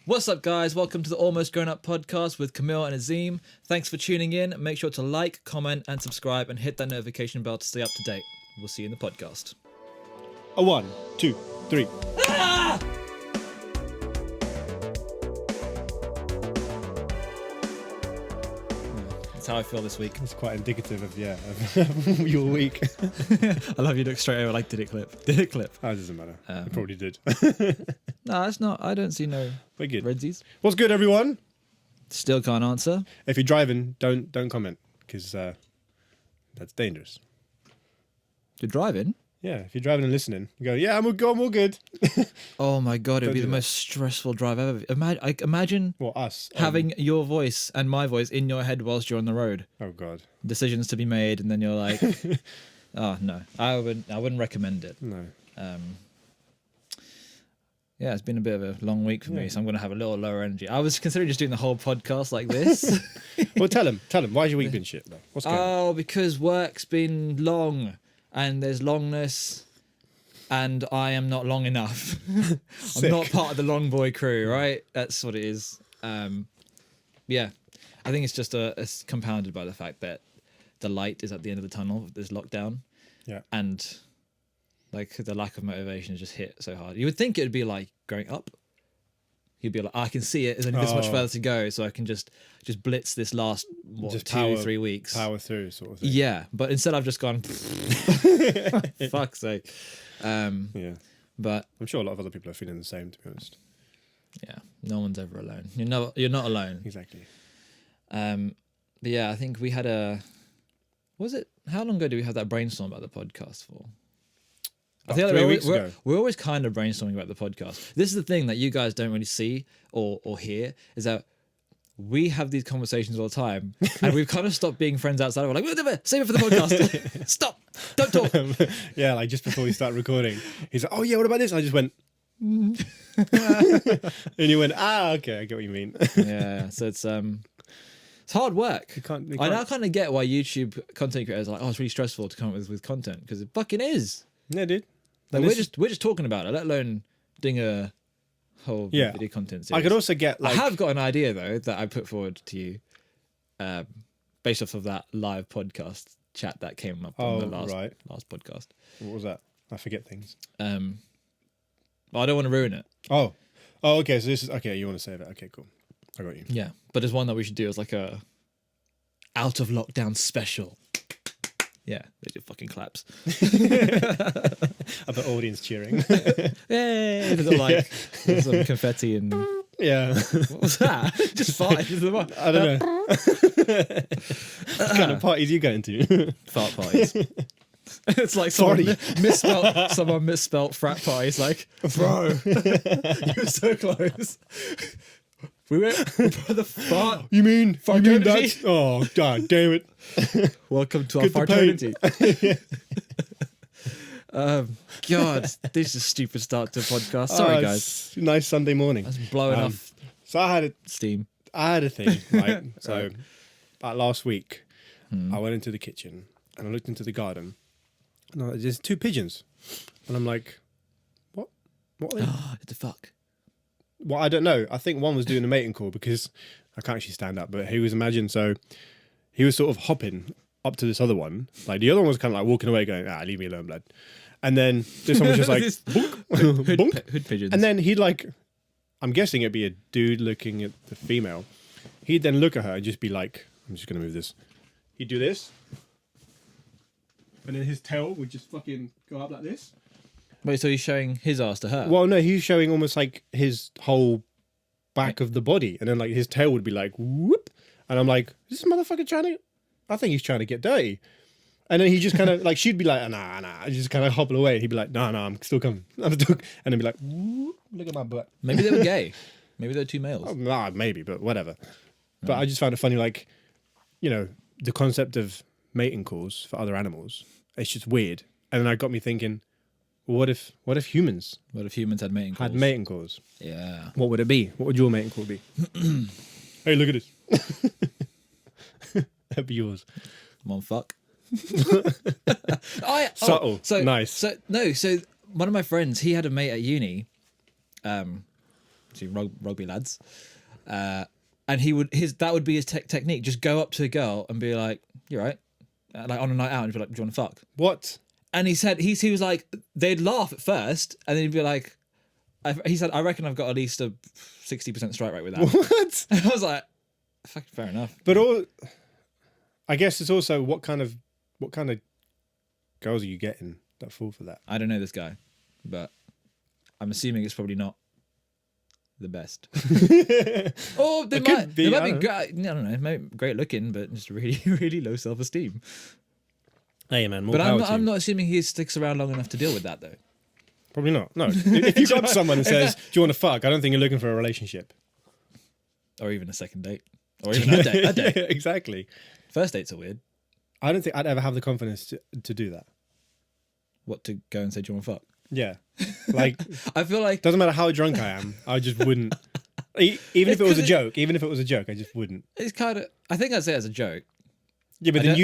What's up, guys? Welcome to the Almost Grown Up podcast with Kamil and Azeem. Thanks for tuning in. Make sure to like, comment, and subscribe, and hit that notification bell to stay up to date. We'll see you in the podcast. A 1, 2, 3. Ah! That's how I feel this week. It's quite indicative of your week. I love you look straight over like, did it clip? Did it clip? Oh, it doesn't matter. It probably did. No, it's not. I don't see no We're good. redsies. What's good, everyone? Still can't answer. If you're driving, don't comment, because that's dangerous. You're driving? Yeah, if you're driving and listening, you go, yeah, I'm all good. Oh my God, it'd Don't be do the that. most stressful drive ever. Imagine Well, us. having your voice and my voice in your head whilst you're on the road. Oh, God. Decisions to be made, and then you're like, oh no, I wouldn't recommend it. No. Yeah, it's been a bit of a long week for me, so I'm going to have a little lower energy. I was considering just doing the whole podcast like this. Well, tell him. Why's your week been shit, though? What's going on? Oh, because work's been long, and there's longness, and I am not long enough. I'm not part of the long boy crew, right? That's what it is. Yeah, I think it's just it's compounded by the fact that the light is at the end of the tunnel of this lockdown. Yeah. And like the lack of motivation has just hit so hard. You would think it would be like growing up. You'd be like, I can see it. There's only this much further to go, so I can just blitz this last Just 2-3 weeks. Power through, sort of thing. Yeah, but instead I've just gone. Fuck's sake. Yeah. But I'm sure a lot of other people are feeling the same, to be honest. yeah, no one's ever alone. You're not alone. Exactly. But yeah, I think we had how long ago did we have that brainstorm about the podcast for? I think 3 weeks ago. we're always kind of brainstorming about the podcast. This is the thing that you guys don't really see or hear, is that we have these conversations all the time, and we've kind of stopped being friends outside. We're like, whatever, save it for the podcast. Stop, don't talk. Yeah, like just before we start recording, he's like, oh yeah, what about this? And I just went, and you went, okay, I get what you mean. Yeah, so it's hard work. You can't. I now kind of get why YouTube content creators are like, oh, it's really stressful to come up with content, because it fucking is. Yeah, dude. Like, And we're just talking about it, let alone doing a whole video content series. I could also get like. I have got an idea though that I put forward to you, based off of that live podcast chat that came up on the last podcast. What was that? I forget things. But I don't want to ruin it. Oh, okay. So this is okay. You want to save it? Okay, cool. I got you. Yeah, but there's one that we should do as like a out of lockdown special. Yeah, they do fucking claps. Of the audience cheering. Hey, they've got like some confetti and Yeah. what was that? Just farted. I don't know. What kind of parties you going to? Fart parties. It's like someone misspelt frat parties. Like, bro, you were so close. We went for the fart. You mean Fraternity? that? Oh, god damn it. Welcome to our Get the fraternity. God, this is a stupid start to a podcast. Sorry, guys. Nice Sunday morning. That's blowing off So I had steam. a thing, right? So last week, I went into the kitchen and I looked into the garden, and there's 2 pigeons, and I'm like, what? What are they? What the fuck? Well, I don't know. I think one was doing a mating call, because I can't actually stand up, but he was so he was sort of hopping up to this other one. Like the other one was kind of like walking away, going, leave me alone, blood. And then this one was just like, bonk, bonk. Hood pigeons. And then he'd like, I'm guessing it'd be a dude looking at the female. He'd then look at her and just be like, I'm just going to move this. He'd do this. And then his tail would just fucking go up like this. Wait, so he's showing his ass to her? Well, no, he's showing almost like his whole back of the body. And then like his tail would be like, whoop. And I'm like, is this motherfucker I think he's trying to get dirty. And then he just kind of like, she'd be like, nah. Just kind of hobble away. And he'd be like, no, I'm still coming. And then be like, whoop, look at my butt. Maybe they were gay. Maybe they're 2 males. Oh, nah, maybe, but whatever. But I just found it funny, like, you know, the concept of mating calls for other animals. It's just weird. And then that got me thinking, what if humans What if humans had mating calls? had mating calls? Yeah. What would it be? What would your mating call be? Hey, look at this. That'd be yours. Come on, fuck. Subtle. Nice. So one of my friends, he had a mate at uni. two rugby lads, and that would be his technique. Just go up to a girl and be like, "You're right," like on a night out, and be like, "Do you want to fuck?" What? And he said he was like, they'd laugh at first, and then he'd be like, he said, "I reckon I've got at least a 60% strike rate with that." What? And I was like, "Fucking fair enough." But I guess it's also what kind of girls are you getting that fall for that? I don't know this guy, but I'm assuming it's probably not the best. Or they might be great. I don't know, maybe great looking, but just really, really low self-esteem. Hey man, more but power to I'm you. not assuming he sticks around long enough to deal with that though. Probably not. No. If you got someone and says, "Do you want to fuck?" I don't think you're looking for a relationship. Or even a second date. Or even a date. Yeah, exactly. First dates are weird. I don't think I'd ever have the confidence to do that. What, to go and say, "Do you want to fuck?" Yeah. Like, I feel like doesn't matter how drunk I am, I just wouldn't. Even if it was a joke, I just wouldn't. it's kind of. I think I'd say it as a joke. Yeah, but then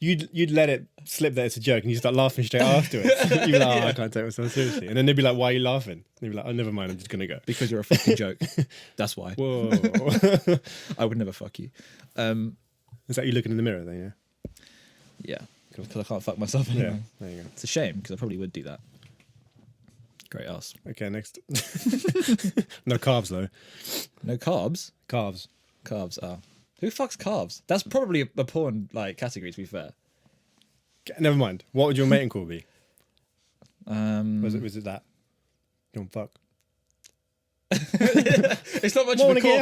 you'd let it slip that it's a joke, and you start laughing straight afterwards. You'd be like, "Oh, I can't take myself seriously," and then they'd be like, "Why are you laughing?" And you'd be like, "Oh, never mind, I'm just gonna go." Because you're a fucking joke. That's why. Whoa. I would never fuck you. Is that you looking in the mirror then? Yeah. Yeah. Because I can't fuck myself anyway. Yeah. There you go. It's a shame because I probably would do that. Great ass. Okay, next. No carbs though. No carbs. Carbs. Carbs are. Who fucks carbs? That's probably a porn like category. To be fair. Never mind. What would your mating call be? Was Was it that? You don't fuck. It's not much of a call.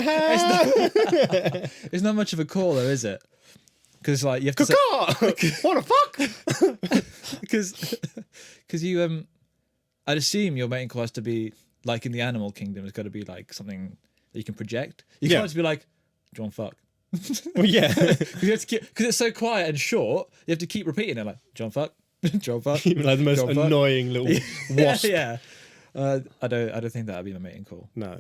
It's not much of a call though, is it? Because like you have to say, What the fuck? because you I'd assume your mating call has to be like in the animal kingdom. It's got to be like something that you can project. You can't just be like, "Do you want to fuck?" Well, yeah. Because it's so quiet and short, you have to keep repeating it like, "Do you want to fuck? Do you want to fuck?" Like the most annoying little wasp. Yeah. I don't think that would be my mating call. No.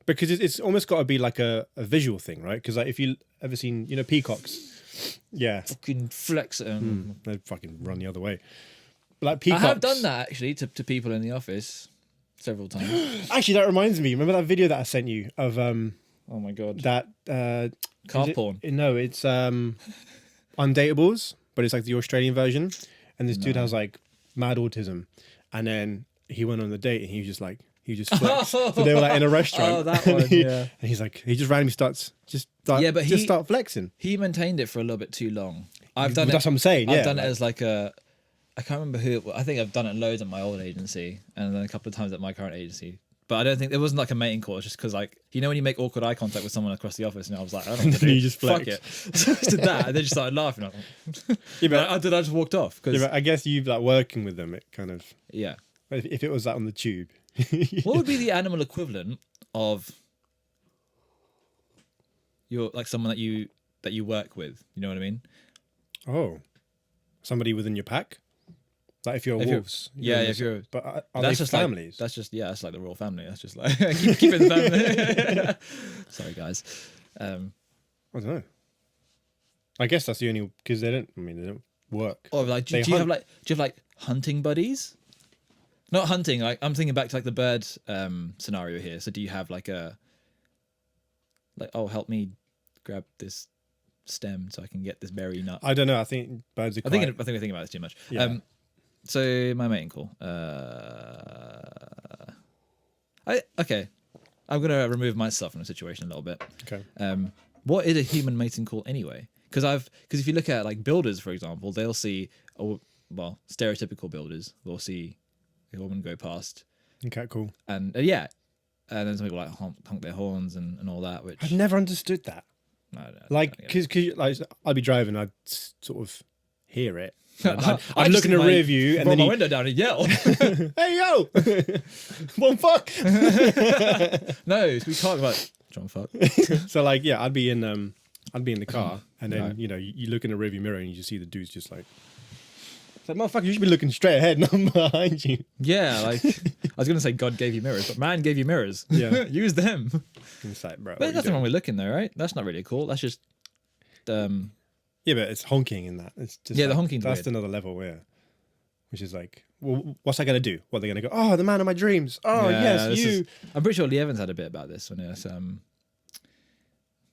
Because it's almost got to be like a visual thing, right? Because like if you ever seen, peacocks, yeah, Fucking flex it. they fucking run the other way. Like peacocks. I have done that actually to people in the office several times. Actually, that reminds me. Remember that video that I sent you of Oh my god. that Car porn. No, it's Undateables, but it's like the Australian version. And this dude has like mad autism, and then he went on the date and he just flexed. So they were like in a restaurant. Oh, that one, yeah. And he's like, he just randomly starts start flexing. He maintained it for a little bit too long. I've done it. That's what I'm saying. I've Yeah, done it as like I can't remember who. I think I've done it loads at my old agency, and then a couple of times at my current agency. But I don't think it wasn't like a mating call. It's just because like when you make awkward eye contact with someone across the office, and I was like, I don't know what to do. You just fuck flex. it. So I just did that, and they just started laughing. Yeah, but I just walked off. yeah, but I guess you like working with them. It kind of if it was that on the tube. What would be the animal equivalent of your like someone that you work with? You know what I mean? Oh, somebody within your pack. Like if you're wolves. If you're. But are That's they just families? Like, that's like the royal family. That's just like keep it in the family. Sorry, guys. I don't know. I guess that's the only because they don't work. Or like, do you have like hunting buddies? Not hunting. Like I'm thinking back to like the bird scenario here. So do you have like oh, help me grab this stem so I can get this berry nut? I don't know. I think birds are. I think we're thinking about this too much. Yeah. So my mating call. Okay. I'm gonna remove myself from the situation a little bit. Okay. What is a human mating call anyway? Because if you look at like builders, for example, they'll see stereotypical builders will see a woman go past. Okay, cool. And and then some people like honk their horns and all that. Which I've never understood that. No, like because like I'd be driving, I'd sort of hear it. I'd look in the rear view and roll then my window down and yell. "Hey yo, one fuck." No, we can't like John fuck. So like I'd be in the car and then you look in the rearview mirror and you just see the dude's just like. It's like, motherfucker, you should be looking straight ahead, not behind you. Yeah, like I was gonna say God gave you mirrors, but man gave you mirrors. Yeah, use them. It's like, bro. But there's nothing wrong with looking though, right? That's not really a call. That's just Yeah, but it's honking in that. It's just the honking's that's weird. another level, yeah. Which is like, well, what's that going to do? What are they going to go? Oh, the man of my dreams. Oh, yes, you. I'm pretty sure Lee Evans had a bit about this when it was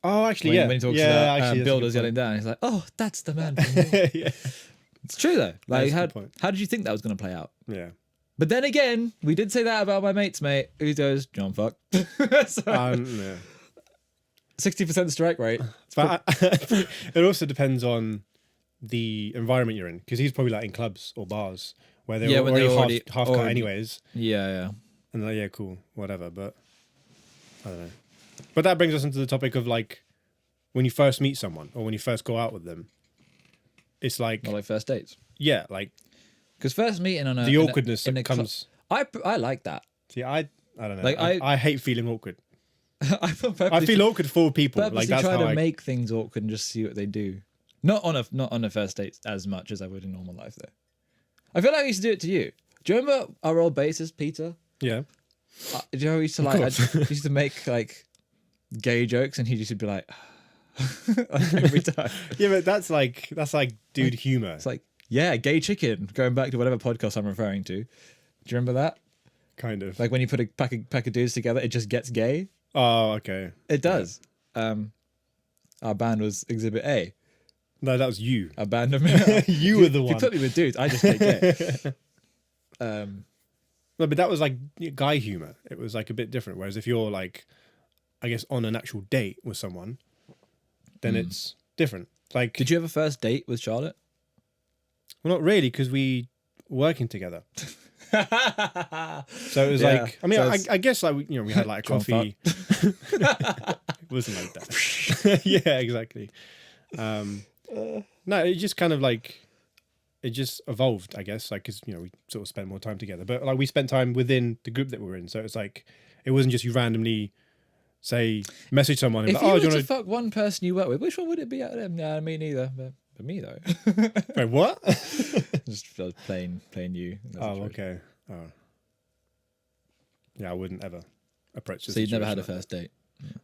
Oh, actually, when he talks about builders yelling down. He's like, "Oh, that's the man for me." Yeah. It's true though. Like, That's a good point. how did you think that was going to play out? Yeah. But then again, we did say that about my mate's mate who goes, "John, fuck." So, Yeah. 60% strike rate. But it also depends on the environment you're in, because he's probably like in clubs or bars where they're already half cut anyways. Yeah. And they're like, yeah, cool, whatever. But I don't know. But that brings us into the topic of like when you first meet someone or when you first go out with them. It's like, Not like first dates. yeah, like Because first meeting on the awkwardness that comes. I like that. See, I don't know. Like, I hate feeling awkward. I I feel awkward for people. Purposely Like that's try how to make things awkward and just see what they do. Not on a first date as much as I would in normal life though. I feel like I used to do it to you. Do you remember our old bassist Peter? Yeah. Do you know how we used to like? I used to make like gay jokes, and he used to be like, like every time. Yeah, but that's like dude humor. It's like, yeah, gay chicken. Going back to whatever podcast I'm referring to. Do you remember that? Kind of. Like when you put a pack of dudes together, it just gets gay. Oh, okay. It does. Our band was Exhibit A. No, that was you. A band of You were the one. You put me with dudes. I just get gay. No, but that was like guy humor. It was like a bit different. Whereas if you're like, I guess, on an actual date with someone, then it's different. Like, Did you have a first date with Charlotte? well, not really, because we were working together. So it was Yeah. like, I mean, So I guess like we had like a John coffee. It wasn't like that. Yeah, exactly. No, it just kind of like it just evolved, I guess. Like, because we sort of spent more time together, but like we spent time within the group that we were in. So it's like it wasn't just you randomly message someone and If like, you oh, were do you to want fuck one person you work with, which one would it be out of them? Nah, me neither. But me though. Wait, what? Just playing you. in that Oh, situation. okay. Oh. Yeah, I wouldn't ever approach this. So you've never had a situation first date?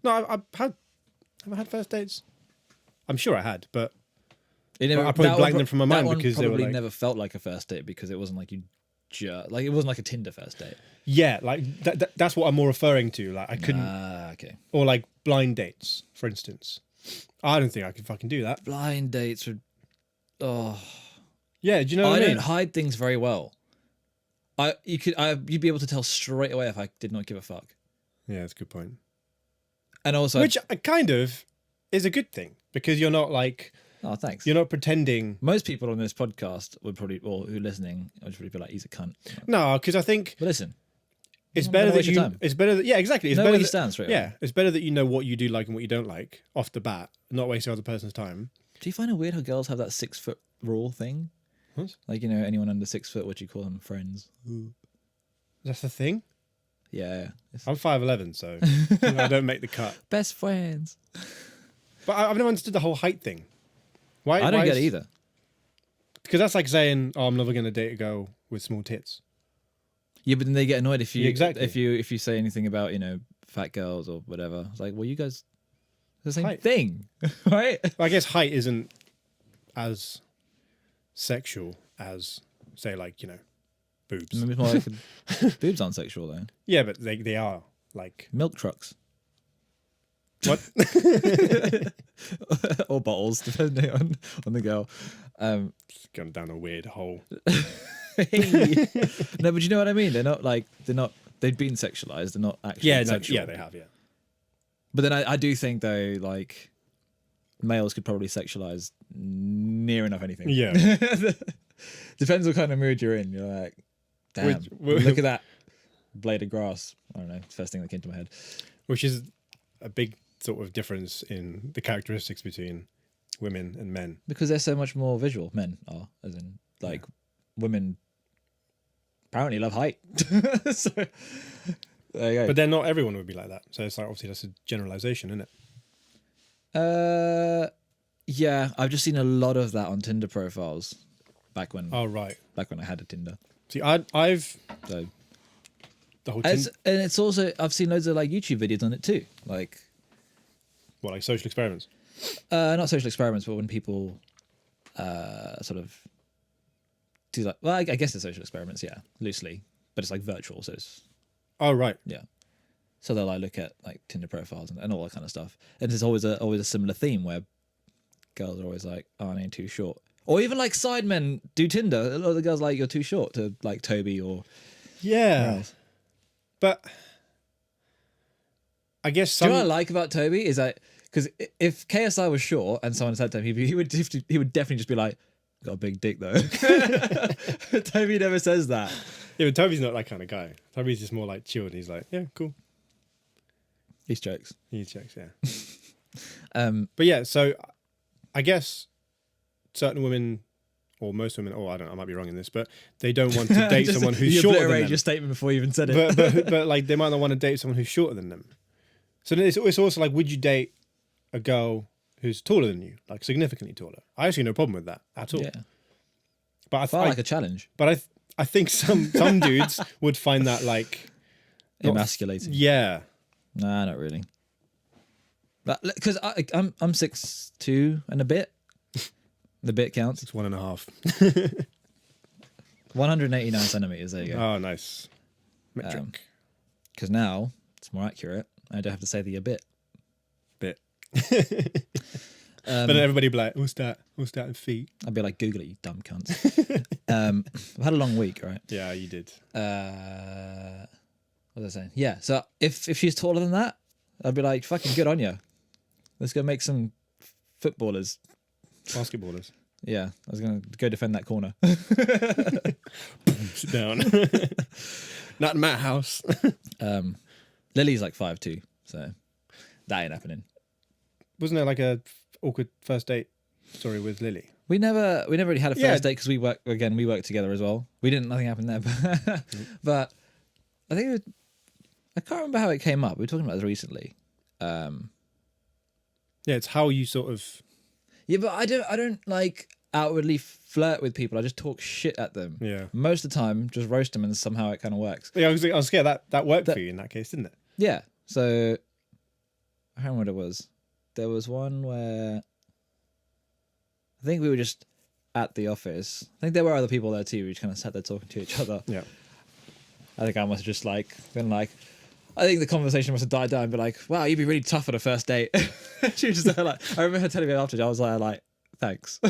like that. No, have I had first dates? I'm sure I had, but It never, I probably that blanked one them from my that mind one because they were probably like, never felt like a first date because it wasn't like you like it wasn't like a Tinder first date. yeah, like that's what I'm more referring to. Like I couldn't, Okay. or like blind dates, for instance. I don't think I could fucking do that. Blind dates would. Oh, Yeah, do you know what I I mean? don't hide things very well. You'd be able to tell straight away if I did not give a fuck. Yeah, that's a good point. And also, Which kind of is a good thing because you're not like oh, thanks. you're not pretending. Most people on this podcast would probably, or who are listening, would probably be like, "He's a cunt." No, because I think But listen, it's I'm better gonna that waste your you. time. It's better that exactly. It's know better where you that, stand straight yeah, away. it's better that you know what you do like and what you don't like off the bat, not wasting other person's time. Do you find it weird how girls have that 6 foot rule thing? What? Like, anyone under 6 foot, what do you call them? Friends. That's the thing. Yeah. It's I'm 5'11", so I don't make the cut. best friends. But I've never understood the whole height thing. Why? I don't get it either. Because that's like saying, "Oh, I'm never going to date a girl with small tits." Yeah, but then they get annoyed if you Yeah, exactly. if you say anything about, fat girls or whatever. It's like, well, you guys the same Height. thing, right? I guess height isn't as sexual as, say, like boobs. Maybe it's more like boobs aren't sexual though. Yeah, but they are like Milk trucks what? or bottles, depending on the girl. Going down a weird hole. No, but you know what I mean. They've been sexualized. They're not actually Yeah, no, sexual. yeah, they have. Yeah, But then I do think though, like males could probably sexualize near enough anything. yeah. Depends what kind of mood you're in. You're like, damn, look at that blade of grass. I don't know. First thing that came to my head. Which is a big sort of difference in the characteristics between women and men. Because they're so much more visual. Men are, as in, like, women apparently love height. So there you go. But then not everyone would be like that. So it's like obviously that's a generalization, isn't it? Yeah, I've just seen a lot of that on Tinder profiles back when Oh right. I had a Tinder. See, I've So the whole and it's also I've seen loads of like YouTube videos on it too. Like like social experiments. not social experiments, but when people sort of do like, well, I guess it's social experiments, yeah, loosely, but it's like virtual, so it's Oh, right. yeah. So they'll like look at like Tinder profiles and all that kind of stuff, and there's always a similar theme where girls are always like, "Oh, I ain't too short," or even like side men do Tinder. A lot of the girls like, "You're too short," to like Toby or Yeah. But I guess Do you some. know what I like about Toby is that because if KSI was short and someone said to him, he would definitely just be like, "Got a big dick though." Toby never says that. Yeah, but Toby's not that kind of guy. Toby's just more like chilled. He's like, yeah, cool. He's jokes. He checks, yeah. But yeah, so I guess certain women, or most women, or I don't know, I might be wrong in this, but they don't want to date someone who's shorter than them. Your statement before you even said it. But like they might not want to date someone who's shorter than them. So then it's also like, would you date a girl who's taller than you, like significantly taller? I actually no problem with that at all. Yeah. But I felt like a challenge. But I think some dudes would find that like Emasculating. Yeah. Nah, not really. Because I'm 6'2" and a bit. The bit counts. It's 1.5. 189 centimeters. There you go. Oh, nice. Metric. Because now it's more accurate. I don't have to say the a bit. Bit. But then everybody be like, what's that? What's that in feet? I'd be like, Google it, you dumb cunts. I've had a long week, right? Yeah, you did. What was I saying? Yeah. So if she's taller than that, I'd be like, fucking good on you. Let's go make some footballers. Basketballers. Yeah, I was gonna go defend that corner. Sit down. Not in my house. Lily's like 5'2", so that ain't happening. Wasn't there like a awkward first date story with Lily? We never really had a first date because we work together as well. Nothing happened there, but I think I can't remember how it came up. We were talking about this recently. Yeah, it's how you sort of. Yeah, but I don't like outwardly flirt with people. I just talk shit at them. Yeah. Most of the time, just roast them, and somehow it kind of works. Yeah, I was scared that worked for you in that case, didn't it? Yeah. So I don't remember what it was. There was one where I think we were just at the office. I think there were other people there too. We just kind of sat there talking to each other. Yeah. I think I must have just been like, I think the conversation must have died down. But like, wow, you'd be really tough on a first date. She was just like, I remember her telling me after. I was like, thanks.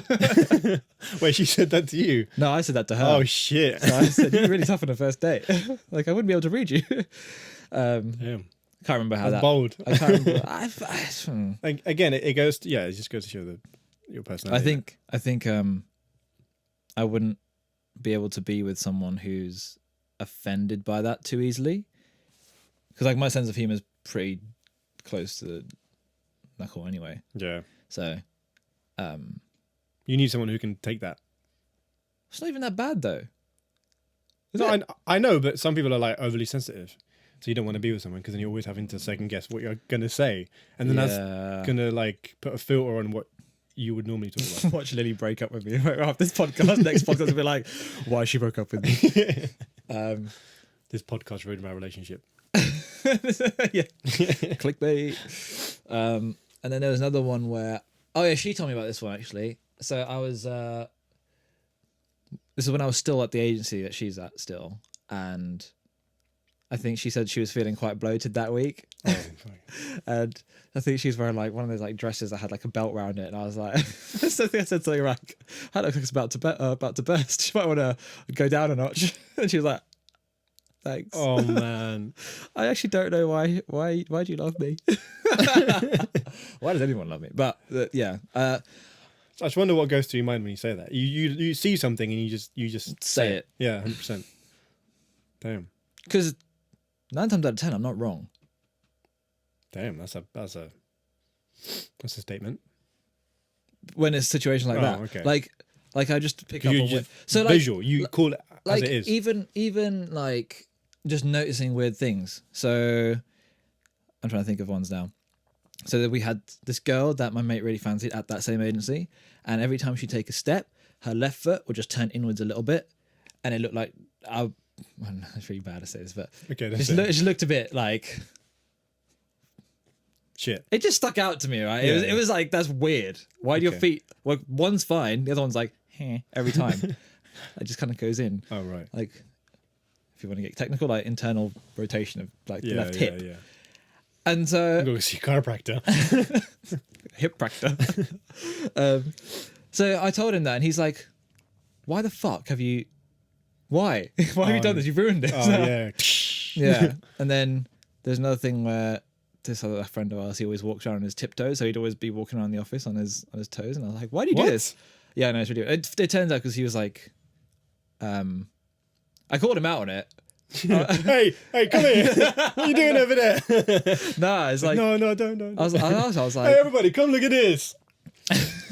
Wait, she said that to you? No, I said that to her. Oh shit! So I said, you're really tough on a first date. Like I wouldn't be able to read you. Damn. Can't remember how That's that. bold. I can't remember. Again, it goes. It just goes to show your personality. I think I wouldn't be able to be with someone who's offended by that too easily, because like my sense of humor is pretty close to the knuckle anyway. Yeah. So, you need someone who can take that. It's not even that bad though. No, I know, but some people are like overly sensitive. So you don't want to be with someone because then you're always having to second guess what you're going to say. And then that's going to like put a filter on what you would normally talk about. Watch Lily break up with me after this podcast. Next podcast will be like, why she broke up with me. This podcast ruined my relationship. Yeah. Clickbait. And then there was another one where, she told me about this one actually. So I was, this is when I was still at the agency that she's at still. And I think she said she was feeling quite bloated that week. Oh, and I think she was wearing like one of those like dresses that had like a belt around it. And I was like, I said something like, I look like it's about to burst. She might want to go down a notch. And she was like, thanks. Oh man. I actually don't know why do you love me? Why does anyone love me? But yeah. I just wonder what goes through your mind when you say that. You see something and you just say it. Yeah, 100%. Damn. Because 9 times out of 10, I'm not wrong. Damn, that's a statement. When it's a situation like that, okay. like I just pick up You on just so visual. You call it as it is. Even like just noticing weird things. So I'm trying to think of ones now. So that we had this girl that my mate really fancied at that same agency, and every time she'd take a step, her left foot would just turn inwards a little bit, and it looked like it's really bad to say this, but okay, it just looked a bit like shit. It just stuck out to me, right? Yeah, it was like, that's weird. Why do your feet? Well, one's fine, the other one's like, every time. It just kind of goes in. Oh right. Like, if you want to get technical, like internal rotation of like the left hip. Yeah. And so Go see a chiropractor. hip practor. So I told him that, and he's like, "Why the fuck have you? Why? Why have you done this? You've ruined it." Oh yeah. Yeah. And then there's another thing where this other friend of ours, he always walks around on his tiptoes, so he'd always be walking around the office on his toes, and I was like, "Why do you do this?" Yeah, no, it's really. It turns out because he was like, I called him out on it. Hey, come here! What are you doing over there? Nah, it's like no, don't. I was like, Hey, everybody, come look at this.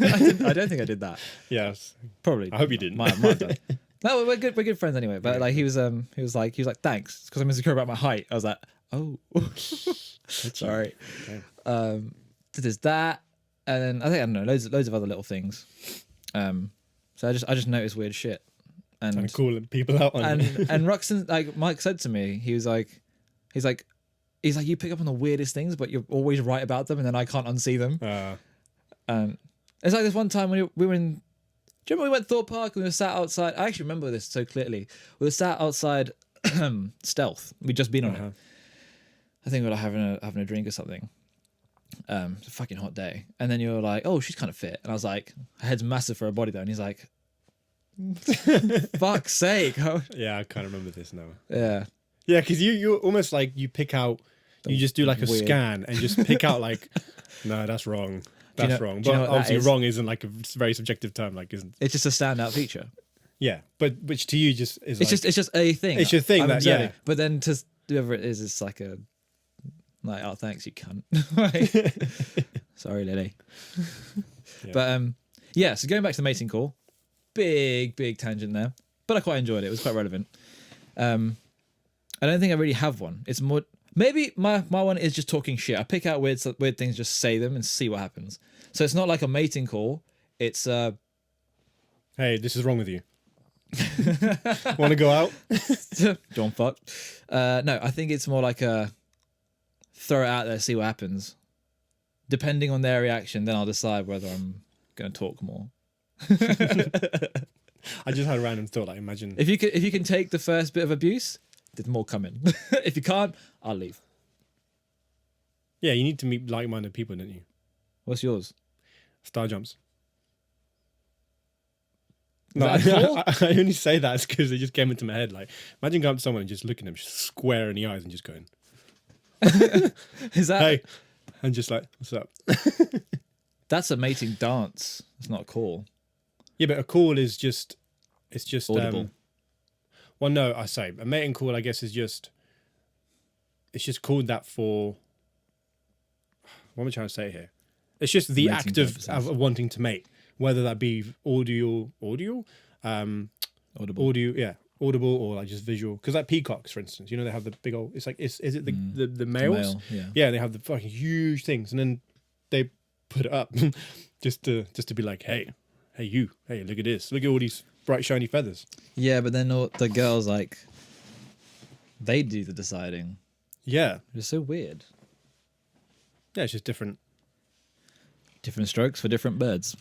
I don't think I did that. Yes, Probably. I hope you didn't. Might have done. No, we're good friends anyway. But like he was like thanks because I'm insecure about my height. I was like, oh, sorry. Okay. There's that, and then I don't know, loads of other little things. So I just noticed weird shit. And Trying to call people out on it. and Ruxton, like Mike said to me, he's like, you pick up on the weirdest things, but you're always right about them, and then I can't unsee them. It's like this one time when we were in. Do you remember we went to Thorpe Park and we were sat outside? I actually remember this so clearly. We were sat outside Stealth. We'd just been on it. I think we were like having a drink or something. It's a fucking hot day, and then you were like, "Oh, she's kind of fit," and I was like, "Her head's massive for a body though," and he's like, "Fuck's sake!" Yeah, I can't remember this now. Yeah. Yeah, because you almost like you pick out, you just do like a weird. scan and just pick out like, no, that's wrong. That's wrong. do you But know what that obviously, is? wrong isn't like a very subjective term. Like, isn't? It's just a standout feature. Yeah, but which to you just is. It's just a thing. It's your thing I'm that observing. yeah. But then to whoever it is, it's like oh thanks you cunt. Like, sorry Lily. Yeah. But yeah. So going back to the mating call, big tangent there, but I quite enjoyed it. It was quite relevant. I don't think I really have one. It's more maybe my one is just talking shit. I pick out weird things, just say them and see what happens. So it's not like a mating call. It's Hey, this is wrong with you. Want to go out? John fuck. No, I think it's more like a throw it out there, see what happens. Depending on their reaction, then I'll decide whether I'm going to talk more. I just had a random thought. Like, imagine If you can take the first bit of abuse, there's more coming. If you can't, I'll leave. Yeah, you need to meet like-minded people, don't you? What's yours? Star jumps. Is No, that a call? I only say that because it just came into my head. Like, imagine going up to someone and just looking at them square in the eyes and just going, Is that "Hey," and just like, "What's up?" That's a mating dance. It's not a call. Yeah, but a call is just, it's just Audible. Well, no, I say a mating call. I guess is just, it's just called that for. What am I trying to say here? It's just the Mating act purposes. of wanting to mate, whether that be audio, Audible. yeah, audible or like just visual. Because like peacocks, for instance, you know they have the big old. It's like is it the males? Male, yeah. Yeah, they have the fucking huge things, and then they put it up just to be like, hey, you, hey, look at this, look at all these bright shiny feathers. Yeah, but then all the girls like they do the deciding. Yeah, It's so weird. yeah, it's just different. Different strokes for different birds.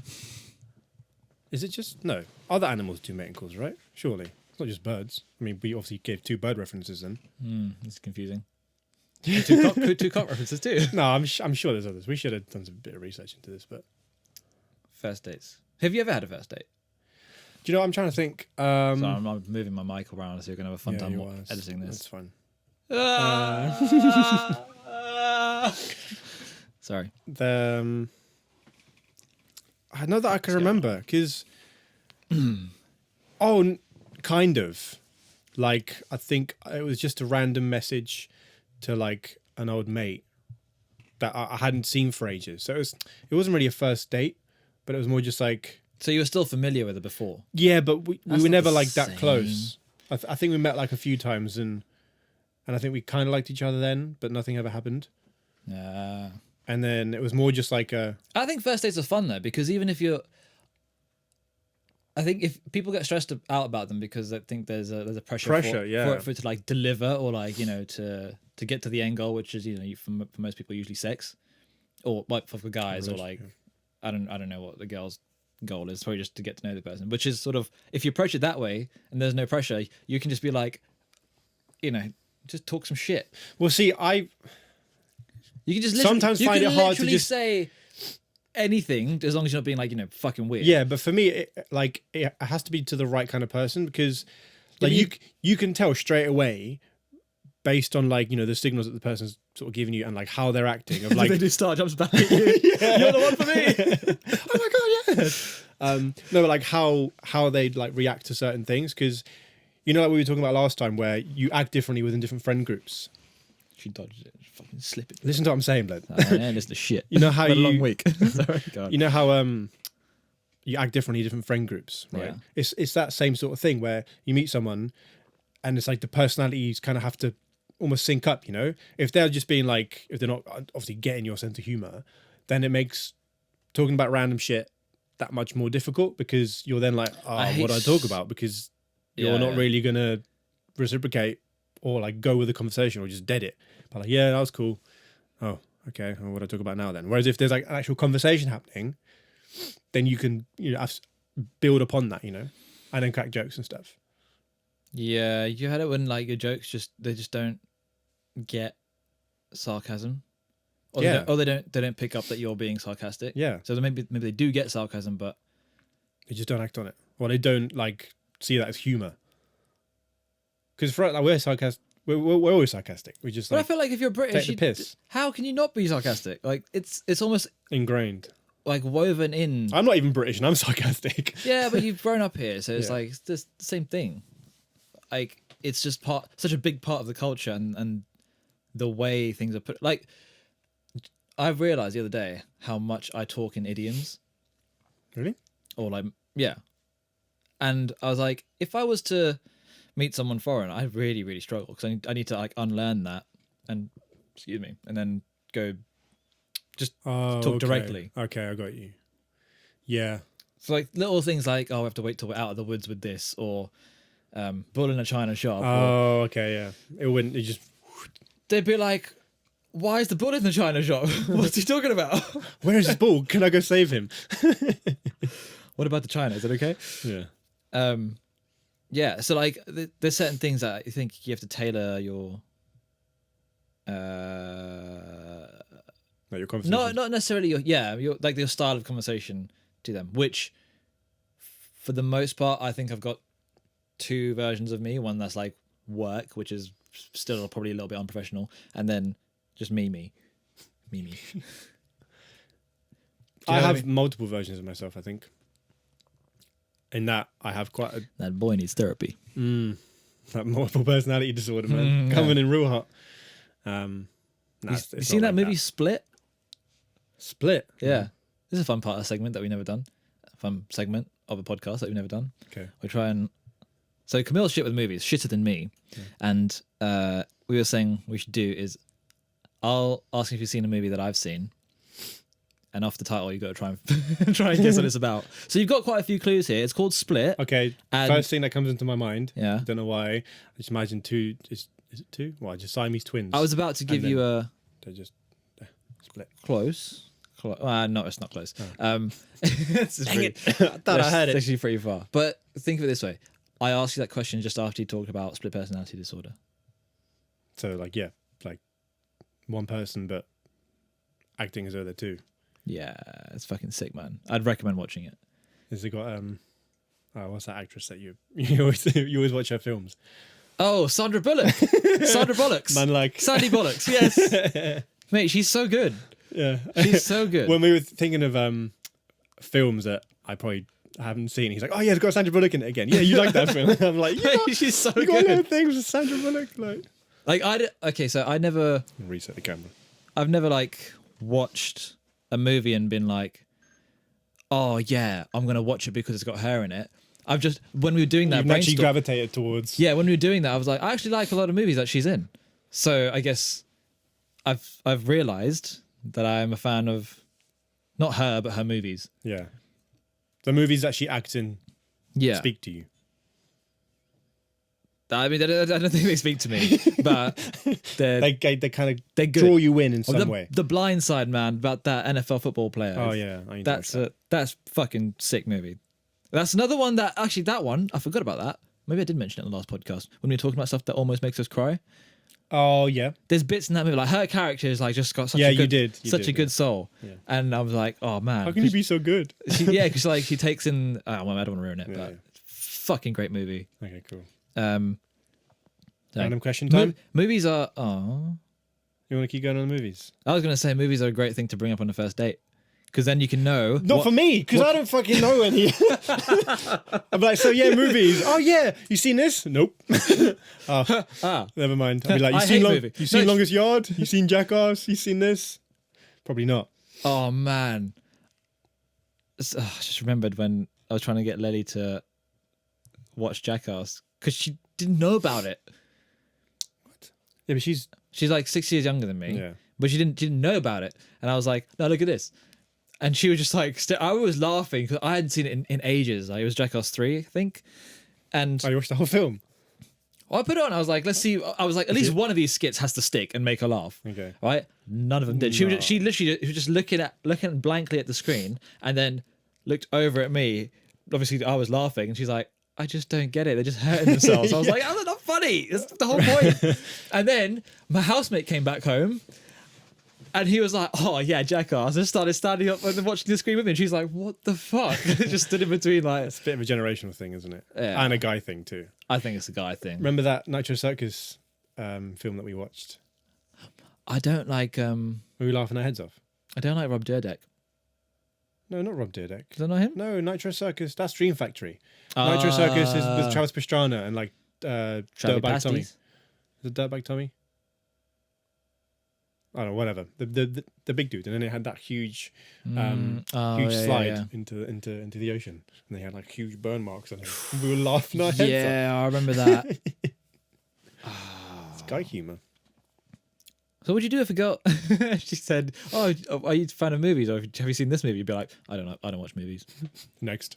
Is it just no? Other animals do mating calls, right? Surely it's not just birds. I mean, we obviously gave 2 bird references then. It's confusing. two cock references too. No, I'm sure there's others. We should have done a bit of research into this, but First dates. Have you ever had a first date? do you know what I'm trying to think? So I'm moving my mic around so you're gonna have a fun time you are. editing That's this. fine. Sorry. I know that I can remember because, kind of, like I think it was just a random message to like an old mate that I hadn't seen for ages. So it wasn't really a first date, but it was more just like So you were still familiar with it before? yeah, but we That's were not never the like that same. close. I think we met like a few times and I think we kind of liked each other then, but nothing ever happened. And then it was more just like a I think first dates are fun though, because even if you're, I think if people get stressed out about them because they think there's a pressure for it to like deliver or like to get to the end goal, which is for most people usually sex, or like for guys or like I don't know what the girls goal is probably just to get to know the person, which is sort of, if you approach it that way and there's no pressure, you can just be like, just talk some shit. Well, see, You can just sometimes find it hard to just say anything as long as you're not being like, fucking weird. Yeah, but for me, it has to be to the right kind of person, because like you can tell straight away based on like the signals that the person's sort of giving you and like how they're acting of like they do start jumps back at you. Yeah. You're the one for me. Oh my god, yeah. No, but like how they like react to certain things, because like we were talking about last time, where you act differently within different friend groups. She dodged it. Fucking slip it. Listen to what I'm saying, blood. Listen to shit. You know how a long week. Sorry, God. You know how you act differently in different friend groups, right? Yeah. It's that same sort of thing where you meet someone and it's like the personalities kind of have to almost sync up, If they're just being like, if they're not obviously getting your sense of humor, then it makes talking about random shit that much more difficult, because you're then like, what do I talk about? Because you're not really going to reciprocate or like go with the conversation or just dead it. But like, yeah, that was cool. Oh, okay. Well, what do I talk about now then? Whereas if there's like an actual conversation happening, then you can, build upon that, and then crack jokes and stuff. Yeah, you had it when like your jokes they just don't get sarcasm. Or they don't pick up that you're being sarcastic. Yeah. So maybe they do get sarcasm, but they just don't act on it. Or they don't like see that as humor. Because for like we're sarcastic, we're always sarcastic. We just. But I feel like if you're British, take the piss. How can you not be sarcastic? Like it's almost ingrained, like woven in. I'm not even British, and I'm sarcastic. Yeah, but you've grown up here, so it's like it's just the same thing. Like it's just such a big part of the culture and the way things are put. Like I've realized the other day how much I talk in idioms. Really? Or like and I was like, if I was to meet someone foreign, I really, really struggle, because I need to like unlearn that and and then go just talk directly. Okay, I got you. Yeah. So like little things like, I have to wait till we're out of the woods with this, or bull in a china shop. Oh, okay, yeah. It just. They'd be like, why is the bull in the china shop? What's he talking about? Where is his bull? Can I go save him? What about the china? Is it okay? Yeah. Yeah. So like, there's certain things that I think you have to tailor your. Like your conversation. Not necessarily your like your style of conversation to them, which for the most part I think I've got two versions of me. One that's like work, which is still probably a little bit unprofessional, and then just me. I have multiple versions of myself, I think. In that I have quite a... That boy needs therapy. That multiple personality disorder, man. Coming in real hot. You seen that movie Split? Split? Yeah. This is a fun part of a segment that we've never done. A fun segment of a podcast that we've never done. Okay. We try and... So Camille's shit with movies, shitter than me. Yeah. And we were saying we should do is I'll ask if you've seen a movie that I've seen. And off the title, you've got to try and guess what it's about. So you've got quite a few clues here. It's called Split. Okay. First thing that comes into my mind. Yeah. I don't know why. I just imagine two. Is it two? Well, just Siamese twins. I was about to give you a. They just split. Close. No, it's not close. Oh. It's Dang it. I thought I had it. It's actually pretty far. But think of it this way. I asked you that question just after you talked about split personality disorder. So like, yeah, like one person, but acting as though they're two. Yeah, it's fucking sick, man. I'd recommend watching it. Has it got what's that actress that you always watch her films? Oh, Sandra Bullock. Sandra Bullock's. Man, like Sandy Bullock's, yes. Mate, she's so good. Yeah. She's so good. When we were thinking of films that I probably haven't seen, he's like, oh yeah, it's got Sandra Bullock in it again. Yeah, you like that film? I'm like, she's so you good. got a lot of things with Sandra Bullock, so I never reset the camera. I've never like watched a movie and been like, oh yeah, I'm gonna watch it because it's got her in it. I've just, when we were doing that, you've actually gravitated towards. Yeah, when we were doing that, I was like, I actually like a lot of movies that she's in. So I guess I've realised that I'm a fan of not her but her movies. Yeah, the movies that she acts in. Yeah, speak to you. I mean, I don't think they speak to me, but they kind of they're good. draw you in some way. The Blind Side, man, about that NFL football player. Oh yeah, I need to watch that. That's fucking sick movie. That's another one that actually that one I forgot about that. Maybe I did mention it in the last podcast when we were talking about stuff that almost makes us cry. Oh yeah, there's bits in that movie like her character is like just got such a good soul, and I was like, oh man, how can you be so good? Because like she takes in. Oh, well, I don't want to ruin it, but fucking great movie. Okay, cool. Like, random question time. Movies are. Oh, you want to keep going on the movies? I was gonna say movies are a great thing to bring up on the first date. Because then you can know. Not for me, because I don't fucking know any. I'm like, so yeah, movies. Oh yeah, you seen this? Nope. Never mind. I'll be like, you seen Longest Yard? You seen Jackass? You seen this? Probably not. Oh man, I just remembered when I was trying to get Lily to watch Jackass because she didn't know about it. What? Yeah, but she's like 6 years younger than me. Yeah. But she didn't know about it, and I was like, no, look at this. And she was just like, I was laughing because I hadn't seen it in ages. Like, it was Jackass 3, I think. And you watched the whole film? Well, I put it on. I was like, let's see. I was like, at least one of these skits has to stick and make her laugh. Okay. Right? None of them did. No. She literally was just looking blankly at the screen and then looked over at me. Obviously, I was laughing. And she's like, I just don't get it. They're just hurting themselves. I was like, oh, that's not funny. That's the whole point. And then my housemate came back home. And he was like, oh, yeah, Jackass. I just started standing up and watching the screen with me. And she's like, what the fuck? Just stood in between like... It's a bit of a generational thing, isn't it? Yeah. And a guy thing, too. I think it's a guy thing. Remember that Nitro Circus film that we watched? I don't like... Were we laughing our heads off? I don't like Rob Dyrdek. No, not Rob Dyrdek. Is that not him? No, Nitro Circus. That's Dream Factory. Nitro Circus is with Travis Pastrana and like Dirtbag Tommy. Is it Dirtbag Tommy? I don't know, whatever. The big dude, and then it had that huge slide into the ocean, and they had like huge burn marks on it. We were laughing our heads off. I remember that. It's guy humor. So what'd you do if a girl she said, "Oh, are you a fan of movies? Or have you seen this movie?" You'd be like, "I don't know. I don't watch movies." Next.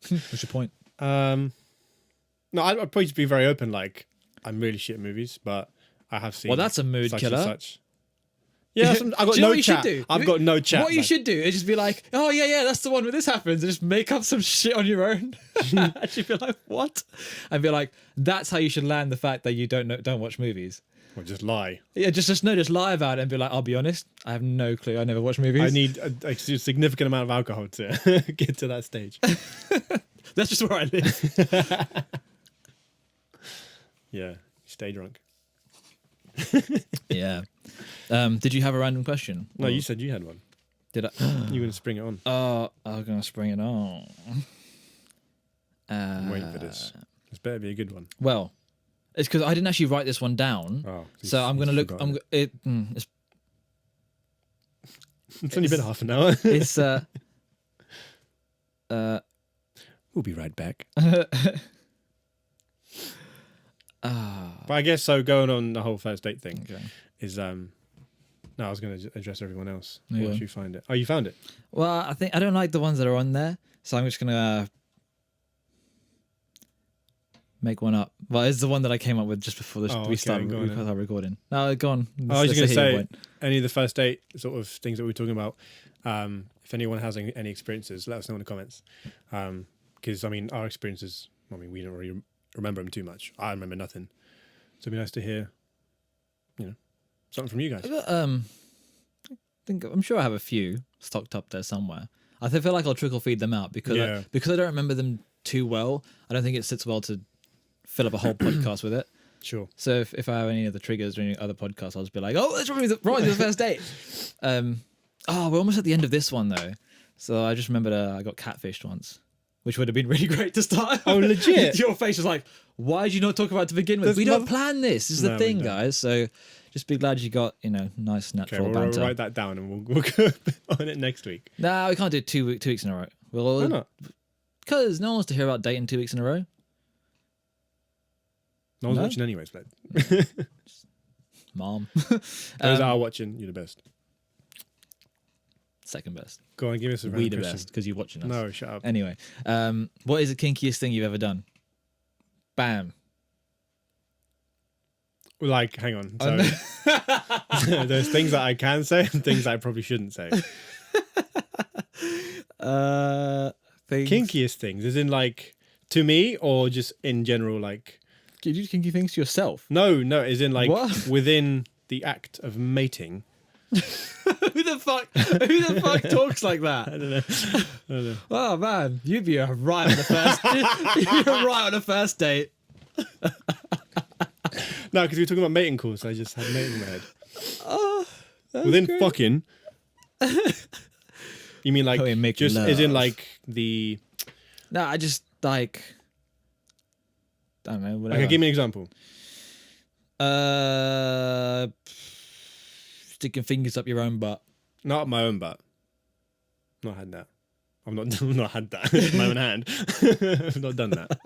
What's your point? No, I'd probably just be very open. Like, I'm really shit at movies, but I have seen. Well, that's a mood killer. Such. Yeah, I've got no chat. I've got no chat. What you should do is just be like, oh yeah, that's the one where this happens, and just make up some shit on your own. And she'd be like, what? And be like, that's how you should land the fact that you don't watch movies. Or just lie. Yeah, just lie about it and be like, I'll be honest, I have no clue. I never watch movies. I need a significant amount of alcohol to get to that stage. That's just where I live. Yeah, stay drunk. Yeah. Did you have a random question? No, you said you had one. Did I? You were going to spring it on. I was going to spring it on. I'm waiting for this. This better be a good one. Well, it's because I didn't actually write this one down. Oh, so I'm going to look. It's only been half an hour. It's we'll be right back. But I guess so. Going on the whole first date thing is no. I was going to address everyone else. Yeah. Once you find it. Oh, you found it. Well, I think I don't like the ones that are on there, so I'm just going to make one up. Well, it's the one that I came up with just before we started recording. No, go on. I was just going to say any of the first date sort of things that we were talking about. If anyone has any experiences, let us know in the comments. Because I mean, our experiences. I mean, we don't really remember them too much. I remember nothing. So it'd be nice to hear, something from you guys. I'm sure I have a few stocked up there somewhere. I feel like I'll trickle feed them out because I don't remember them too well. I don't think it sits well to fill up a whole podcast with it. Sure. So if I have any other triggers or any other podcasts, I'll just be like, oh, that's probably the first date. We're almost at the end of this one though. So I just remembered I got catfished once, which would have been really great to start. Oh, legit? Your face was like, why did you not talk about it to begin with? We don't plan this. This is the thing, guys. So just be glad you got, nice natural banter. We'll write that down and we'll go on it next week. No, we can't do 2 weeks in a row. Why not? Because no one wants to hear about dating 2 weeks in a row. No one's watching anyways, Bled. Mom. Those that are watching, you're the best. Second best. Go on, give us a random question. Best because you're watching us. No, shut up. Anyway, what is the kinkiest thing you've ever done? Bam. Like, hang on. So, no. there's things that I can say and things that I probably shouldn't say. Things. Kinkiest things, as in like to me, or just in general, like. You do kinky things to yourself? No, as in like What? within the act of mating. Who the fuck talks like that? I don't know. Oh man, you'd be right on the first. You'd be right on the first date. No, because we were talking about mating calls, so I just had mating in my head. Oh, Within great. fucking. You mean like make just love. as in like the? No, I just like. I don't know. Whatever. Okay, give me an example. Sticking fingers up your own butt. Not up my own butt. Not had that. I've not had that. My own hand. I've not done that.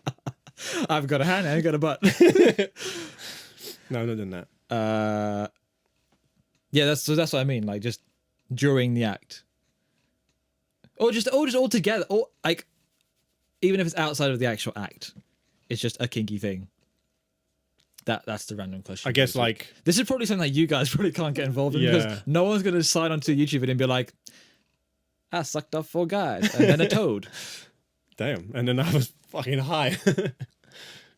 I've got a hand, I ain't got a butt. No, I've not done that. Yeah, that's what I mean. Like just during the act, or just all together, or like even if it's outside of the actual act, it's just a kinky thing. That's the random question. I guess like this is probably something that you guys probably can't get involved in Yeah. because no one's gonna sign onto YouTube video and be like, I sucked off 4 guys and then a toad. damn, and then I was fucking high.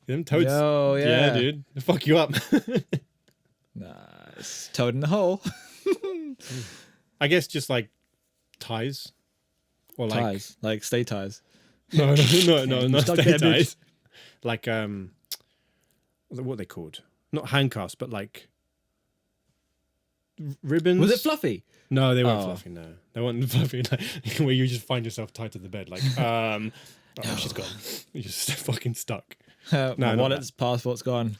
Them toads. Oh Yeah, dude, they fuck you up. Nice. Toad in the hole. I guess just like ties, or like Ties, like stay ties. no, not Stuck stay there, bitch. ties. Like what are they called? Not handcuffs, but like ribbons. Was it fluffy? No, they weren't Oh. fluffy. No, they weren't fluffy. Like, where you just find yourself tied to the bed, like oh, she's gone. You're just fucking stuck. My not wallet's passport's gone.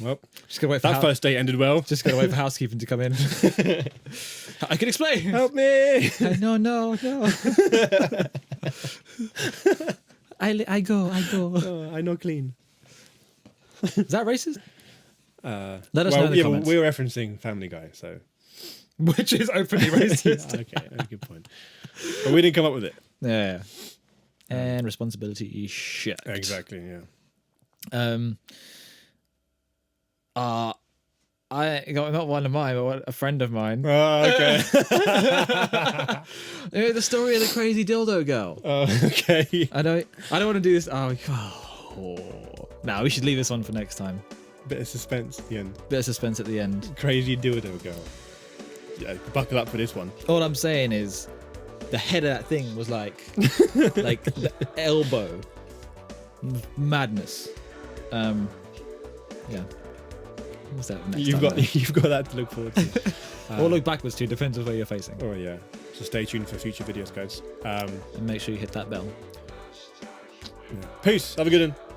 Well, Just gotta wait for that first date ended well. Just gotta wait for housekeeping to come in. I can explain. Help me! No. I go. Oh, I know clean. Is that racist? Let us well, know in the yeah, comments. but we're referencing Family Guy, so Which is openly racist. okay, that's a good point. But we didn't come up with it. Yeah. And responsibility is shit. Exactly. Yeah. I got not one of mine, but a friend of mine. Oh, okay. You know, the story of the crazy dildo girl. Oh, okay. I don't want to do this. Oh. Nah, we should leave this one for next time. Bit of suspense at the end. Bit of suspense at the end. Crazy dildo girl. Yeah, buckle up for this one. All I'm saying is, the head of that thing was like the elbow. Madness. Yeah. What's that? Next You've time got that to look forward to. or look backwards too. Depends on where you're facing. Oh yeah. So stay tuned for future videos, guys. And make sure you hit that bell. Peace. Have a good one.